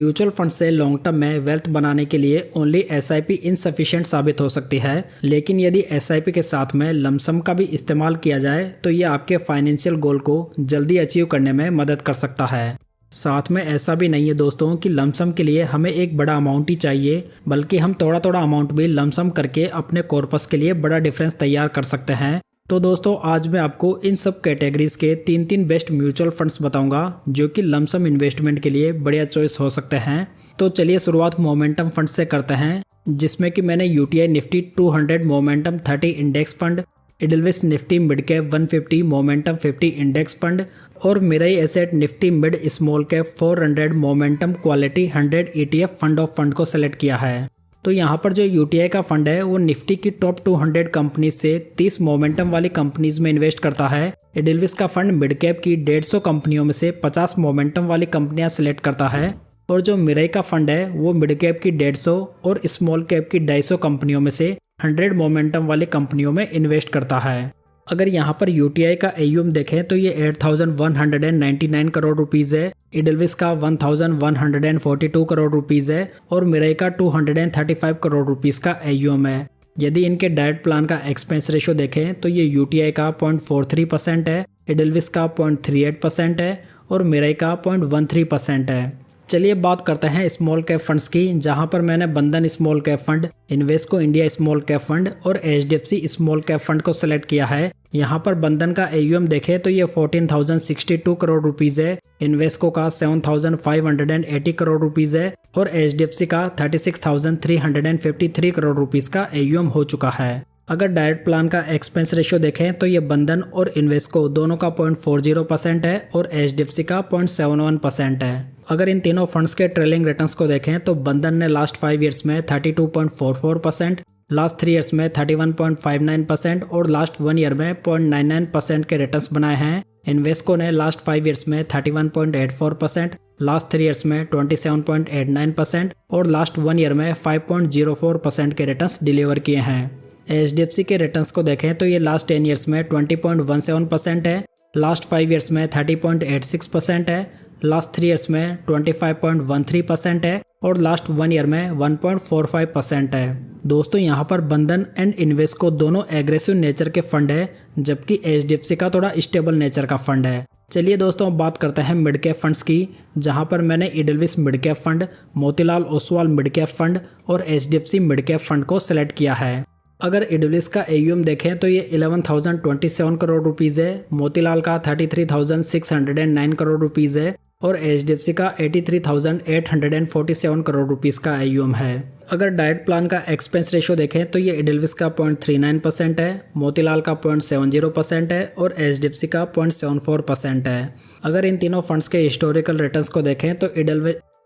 Mutual fund से long term में wealth बनाने के लिए ओनली एसआईपी इनसफिशिएंट साबित हो सकती है, लेकिन यदि एसआईपी के साथ में लमसम का भी इस्तेमाल किया जाए तो ये आपके फाइनेंशियल गोल को जल्दी अचीव करने में मदद कर सकता है। साथ में ऐसा भी नहीं है दोस्तों कि लमसम के लिए हमें एक बड़ा अमाउंट ही चाहिए, बल्कि हम थोड़ा थोड़ा अमाउंट भी लमसम करके अपने कॉर्पस के लिए बड़ा डिफरेंस तैयार कर सकते हैं। तो दोस्तों आज मैं आपको इन सब कैटेगरीज के तीन बेस्ट म्यूचुअल फंड्स बताऊंगा जो कि लमसम इन्वेस्टमेंट के लिए बढ़िया चॉइस हो सकते हैं। तो चलिए शुरुआत मोमेंटम फंड से करते हैं, जिसमें कि मैंने UTI Nifty 200 momentum 30 index fund, Edelweiss Nifty mid cap 150 momentum 50 index fund और Mirae asset Nifty mid small cap 400 momentum quality 100 ETF fund of fund को सेलेक्ट किया है। तो यहाँ पर जो यूटीआई का फंड है वो निफ्टी की टॉप 200 कंपनीज से 30 मोमेंटम वाली कंपनीज में इन्वेस्ट करता है। एडिलविस का फंड मिड कैप की 150 कंपनियों में से 50 मोमेंटम वाली कंपनियां सिलेक्ट करता है और जो मिराई का फंड है वो मिड कैप की 150 और स्मॉल कैप की 250 कंपनियों में से 100 मोमेंटम वाली कंपनियों में इन्वेस्ट करता है। अगर यहाँ पर यूटीआई का AUM देखें तो ये 8,199 करोड़ रुपीज़ है, इडलविस का 1,142 करोड़ रुपीज़ है और मिराई का 235 करोड़ रुपीज़ का AUM है। यदि इनके डायरेक्ट प्लान का एक्सपेंस रेशो देखें तो ये यूटीआई का 0.43% है, इडलविस का 0.38% है और मिराई का 0.13% है। चलिए बात करते हैं स्मॉल कैप फंड्स की, जहां पर मैंने बंधन small cap fund, Invesco India small cap fund और HDFC स्मॉल कैप फंड को सेलेक्ट किया है। यहां पर बंधन का AUM देखें तो ये 14,062 करोड़ रुपीज़ है, इन्वेस्को का 7,580 करोड़ रुपीज़ है और HDFC का 36,353 करोड़ रुपीज़ का AUM हो चुका है। अगर डायरेक्ट प्लान का एक्सपेंस रेशियो देखें तो ये बंधन और इन्वेस्को दोनों का 0.40% है और HDFC का 0.71% है। अगर इन तीनों फंड्स के ट्रेलिंग रिटर्न्स को देखें तो बंधन ने लास्ट 5 ईयर्स में 32.44%, लास्ट 3 ईयर्स में 31.59% और लास्ट 1 ईयर में 0.99% के रिटर्न्स बनाए हैं। इन्वेस्को ने लास्ट 5 ईयर्स में 31.84%, लास्ट 3 ईयर्स में 27.89% और लास्ट 1 ईयर में 5.04% के रिटर्न्स डिलीवर किए हैं। HDFC के रिटर्न्स को देखें तो ये लास्ट 10 ईयर्स में 20.17% है, लास्ट 5 ईयर्स में 30.86% है, लास्ट 3 ईयर्स में 25.13% है और लास्ट 1 ईयर में 1.45% है। दोस्तों यहाँ पर बंधन एंड इन्वेस्को दोनों एग्रेसिव नेचर के फंड है, जबकि HDFC का थोड़ा स्टेबल नेचर का फंड है। चलिए दोस्तों बात करते हैं मिड कैप फंड्स की, जहां पर मैंने Edelweiss mid cap fund, Motilal Oswal mid cap fund और HDFC मिड कैप फंड को सेलेक्ट किया है। अगर इडलविस का AUM देखें तो ये 11,027 करोड़ रुपीज़ है, मोतीलाल का 33,609 करोड़ रुपीज़ है और HDFC का 83,847 करोड़ रुपीज़ का AUM है। अगर डायरेक्ट प्लान का एक्सपेंस रेशियो देखें तो ये इडलविस का 0.39% है, मोतीलाल का 0.70% है और HDFC का 0.74% है। अगर इन तीनों फंड्स के हिस्टोरिकल रिटर्न्स को देखें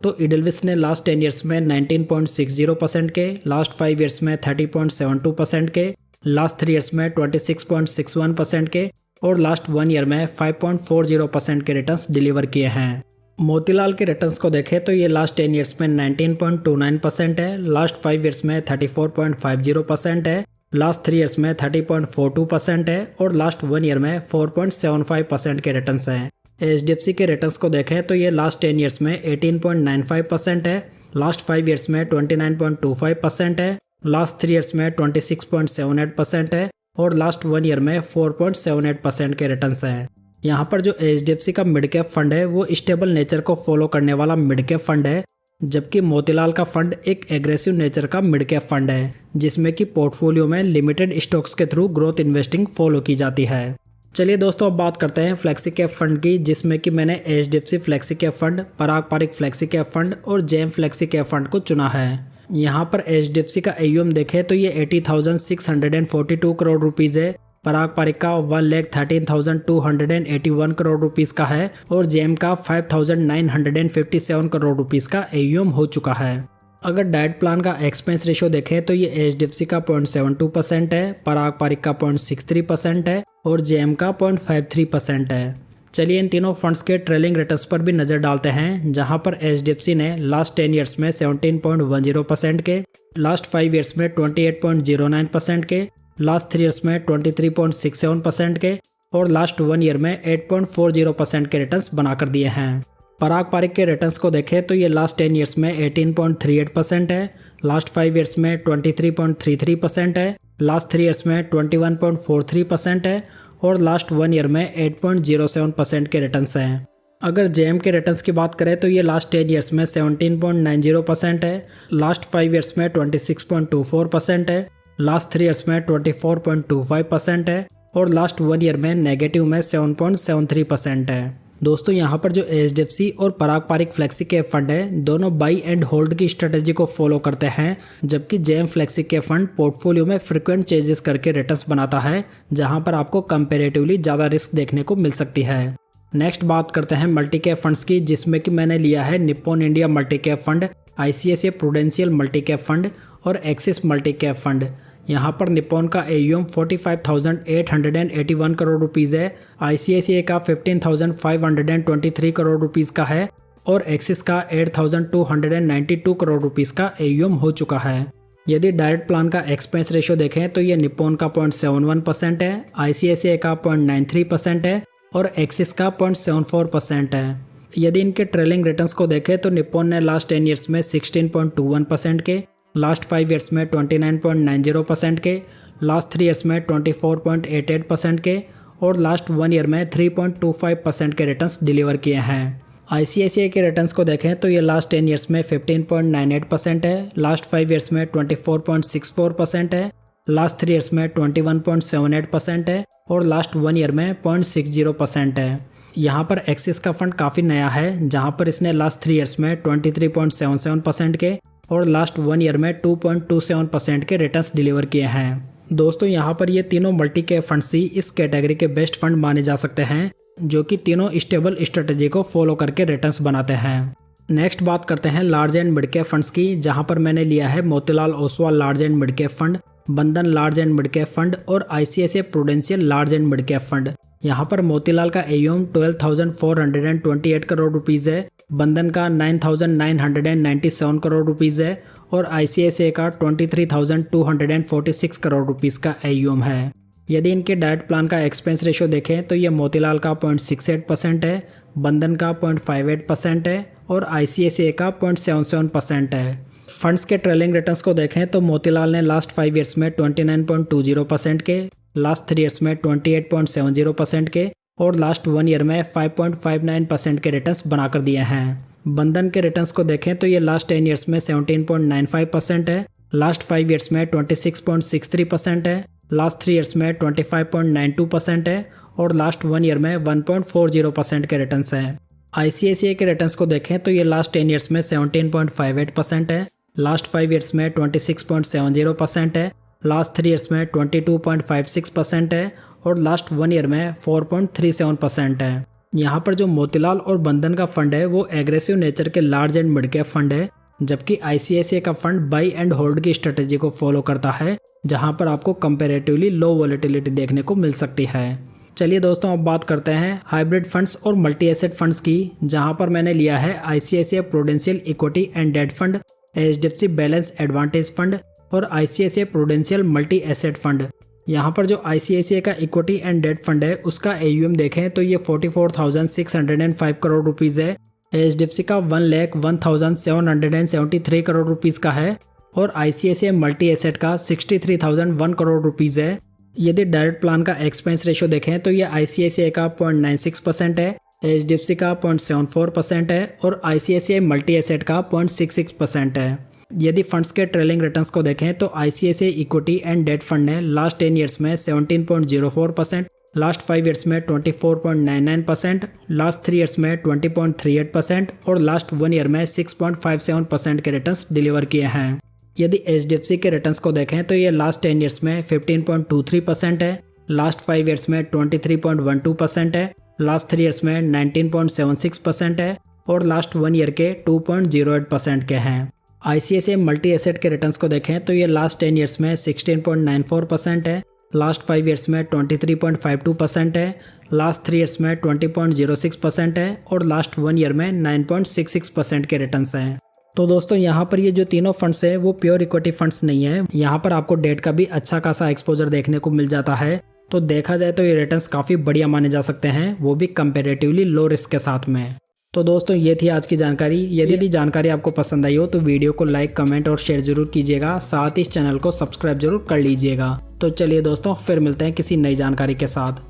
तो इडलविस ने लास्ट 10 ईयर्स में 19.60% के, लास्ट 5 ईयर्स में 30.72% के, लास्ट 3 ईयर्स में 26.61% के और लास्ट 1 ईयर में 5.40% के रिटर्न्स डिलीवर किए हैं। मोतीलाल के रिटर्न्स को देखें तो ये लास्ट 10 ईयर्स में 19.29% है, लास्ट 5 ईयर्स में 34.50% है, लास्ट 3 ईयर्स में 30.42% है और लास्ट 1 ईयर में 4.75% के रिटर्न्स हैं। HDFC के रिटर्न्स को देखें तो ये लास्ट 10 ईयर्स में 18.95% है, लास्ट 5 ईयर्स में 29.25% है, लास्ट 3 ईयर्स में 26.78% है और लास्ट 1 ईयर में 4.78% के रिटर्न्स हैं। यहाँ पर जो HDFC का मिड कैप फंड है वो स्टेबल नेचर को फॉलो करने वाला मिड कैप फंड है, जबकि मोतीलाल का फंड एक एग्रेसिव नेचर का मिड कैप फंड है, जिसमें कि पोर्टफोलियो में लिमिटेड स्टॉक्स के थ्रू ग्रोथ इन्वेस्टिंग फॉलो की जाती है। चलिए दोस्तों अब बात करते हैं फ्लेक्सी कैप फंड की, जिसमें कि मैंने HDFC फ्लेक्सी कैप फंड, पराग पारिक फ्लेक्सी कैप फंड और जेम फ्लेक्सी कैप फंड को चुना है। यहाँ पर HDFC का AUM देखें तो ये 80,642 करोड़ रुपीज़ है, पराग पारिक का 1,13,281 करोड़ रुपीज़ का है और जेम का 5,957 करोड़ रुपीज़ का AUM हो चुका है। अगर डाइट प्लान का एक्सपेंस रेशियो देखें तो ये HDFC का 0.72% है, पराग पारिक का 0.63% है और जेम का 0.53% है। चलिए इन तीनों फंड्स के ट्रेलिंग रिटर्न्स पर भी नज़र डालते हैं, जहां पर HDFC ने लास्ट 10 ईयर्स में 17.10% के, लास्ट 5 ईयर्स में 28.09% के, लास्ट 3 ईयर्स में 23.67% के और लास्ट 1 ईयर में 8.40% के रिटर्न्स बनाकर दिए हैं। पारंपरिक के रिटर्न्स को देखें तो ये लास्ट 10 ईयर्स में 18.38% है, लास्ट 5 ईयर्स में 23.33% है, लास्ट 3 ईयर्स में 21.43% है और लास्ट 1 ईयर में 8.07% के रिटर्न्स हैं। अगर जेएम के रिटर्न्स की बात करें तो ये लास्ट 10 ईयर्स में 17.90% है, लास्ट 5 ईयर्स में 26.24% है, लास्ट 3 ईयर्स में 24.25% है और लास्ट 1 ईयर में नेगेटिव में 7.73% है। दोस्तों यहाँ पर जो एचडीएफसी और पारंपरिक फ्लेक्सी कैप फंड है दोनों बाई एंड होल्ड की स्ट्रेटेजी को फॉलो करते हैं, जबकि JM flexi cap fund portfolio में फ्रिक्वेंट चेंजेस करके रिटर्न्स बनाता है, जहाँ पर आपको कंपेरेटिवली ज़्यादा रिस्क देखने को मिल सकती है। नेक्स्ट बात करते हैं मल्टी कैप फंड्स की, जिसमें कि मैंने लिया है Nippon India multi cap fund, ICICI Prudential multi cap fund और एक्सिस मल्टी कैप फंड। यहाँ पर निप्पॉन का AUM 45,881 करोड़ रुपीज़ है, आईसीआईसीआई का 15,523 करोड़ रुपीज़ का है और एक्सिस का 8,292 करोड़ रुपीज़ का AUM हो चुका है। यदि डायरेक्ट प्लान का एक्सपेंस रेशियो देखें तो ये निप्पॉन का 0.71% है, आईसीआईसीआई का 0.93% है और एक्सिस का 0.74% है। यदि इनके ट्रेलिंग रिटर्न्स को देखें तो निप्पॉन ने लास्ट 10 ईयर्स में 16.21% के, लास्ट 5 ईयर्स में 29.90% के, लास्ट 3 ईयर्स में 24.88% के और लास्ट 1 ईयर में 3.25% के रिटर्न्स डिलीवर किए हैं। आईसीआईसीआई के रिटर्न्स को देखें तो ये लास्ट 10 ईयर्स में 15.98% है, लास्ट 5 ईयर्स में 24.64% है, लास्ट 3 ईयर्स में 21.78% है और लास्ट 1 ईयर में 0.60% है। यहाँ पर एक्सिस का फंड काफ़ी नया है, जहाँ पर इसने लास्ट 3 ईयर्स में 23.77% के और लास्ट 1 ईयर में 2.27% के रिटर्न्स डिलीवर किए हैं। दोस्तों यहाँ पर ये तीनों मल्टी कैप फंड्स ही इस कैटेगरी के बेस्ट फंड माने जा सकते हैं, जो कि तीनों स्टेबल स्ट्रेटेजी को फॉलो करके रिटर्न्स बनाते हैं। नेक्स्ट बात करते हैं large and mid cap funds की, जहाँ पर मैंने लिया है Motilal Oswal large and mid cap fund, Bandhan large and mid cap fund और ICICI Prudential large and mid cap fund. यहाँ पर मोतीलाल का AUM 12,428 करोड़ रुपीज़ है, बंधन का 9,997 करोड़ रुपीज़ है और आईसीआईसीआई का 23,246 करोड़ रुपीज़ का AUM है। यदि इनके डायरेक्ट प्लान का एक्सपेंस रेशियो देखें तो ये मोतीलाल का 0.68% है, बंधन का 0.58% है और आईसीआईसीआई का 0.77% है। फंड्स के ट्रेलिंग रिटर्न्स को देखें तो मोतीलाल ने लास्ट 5 ईयर्स में 29.20% के, लास्ट 3 ईयर्स में 28.70% के और लास्ट 1 ईयर में 5.59% के रिटर्न्स बनाकर दिए हैं। बंधन के रिटर्न्स को देखें तो ये लास्ट 10 ईयर्स में 17.95% है, लास्ट 5 ईयर्स में 26.63% है, लास्ट 3 ईयर्स में 25.92% है और लास्ट 1 ईयर में 1.40% के रिटर्न्स हैं। आईसीआईसीआई के रिटर्न्स को देखें तो ये लास्ट 10 ईयर्स में 17.58% है, लास्ट 5 ईयर्स में 26.70% है, लास्ट 3 ईयर्स में 22.56% है और लास्ट 1 ईयर में 4.37% है। यहाँ पर जो मोतीलाल और बंधन का फंड है वो एग्रेसिव नेचर के large and mid cap fund है, जबकि आईसीआईसीआई का फंड बाई एंड होल्ड की स्ट्रेटेजी को फॉलो करता है, जहाँ पर आपको कंपैरेटिवली लो वोलेटिलिटी देखने को मिल सकती है। चलिए दोस्तों अब बात करते हैं हाइब्रिड फंड्स और मल्टी एसेट फंड्स की, जहाँ पर मैंने लिया है ICICI Prudential equity and debt fund, HDFC balance advantage fund और ICICI Prudential multi asset fund. यहाँ पर जो आईसीआईसीआई का इक्विटी एंड डेट फंड है उसका AUM देखें तो ये 44,605 करोड़ रुपीज़ है, एचडीएफसी का 1,01,773 करोड़ रुपीज़ का है और आईसीआईसीआई मल्टी एसेट का 63,001 करोड़ रुपीज़ है। यदि डायरेक्ट प्लान का एक्सपेंस रेशियो देखें तो ये आईसीआईसीआई का 0.96% है, एचडीएफसी का 0.74% है और आईसीआईसीआई मल्टी एसेट का 0.66% है। यदि फंड्स के ट्रेलिंग रिटर्न्स को देखें तो ICICI equity and debt fund ने लास्ट 10 ईयर्स में 17.04%, लास्ट 5 ईयर्स में 24.99%, लास्ट 3 ईयर्स में 20.38% और लास्ट 1 ईयर में 6.57% के रिटर्न्स डिलीवर किए हैं। यदि एचडीएफसी के रिटर्न्स को देखें तो ये लास्ट 10 ईयर्स में 15.23% है, लास्ट 5 ईयर्स में 23.12% है, लास्ट 3 ईयर्स में 19.76% है और लास्ट 1 ईयर के 2.08% के हैं। आईसीआईसीआई मल्टी एसेट के रिटर्न्स को देखें तो ये लास्ट 10 ईयर्स में 16.94% है, लास्ट 5 ईयर्स में 23.52% है, लास्ट 3 ईयर्स में 20.06% है और लास्ट 1 ईयर में 9.66% के रिटर्न्स हैं। तो दोस्तों यहाँ पर ये जो तीनों फंड्स हैं वो प्योर इक्विटी फंड्स नहीं है, यहाँ पर आपको डेट का भी अच्छा खासा एक्सपोजर देखने को मिल जाता है। तो देखा जाए तो ये रिटर्न्स काफ़ी बढ़िया माने जा सकते हैं, वो भी कंपेरेटिवली लो रिस्क के साथ में। तो दोस्तों ये थी आज की जानकारी। यदि जानकारी आपको पसंद आई हो तो वीडियो को लाइक, कमेंट और शेयर जरूर कीजिएगा। साथ ही इस चैनल को सब्सक्राइब जरूर कर लीजिएगा। तो चलिए दोस्तों, फिर मिलते हैं किसी नई जानकारी के साथ।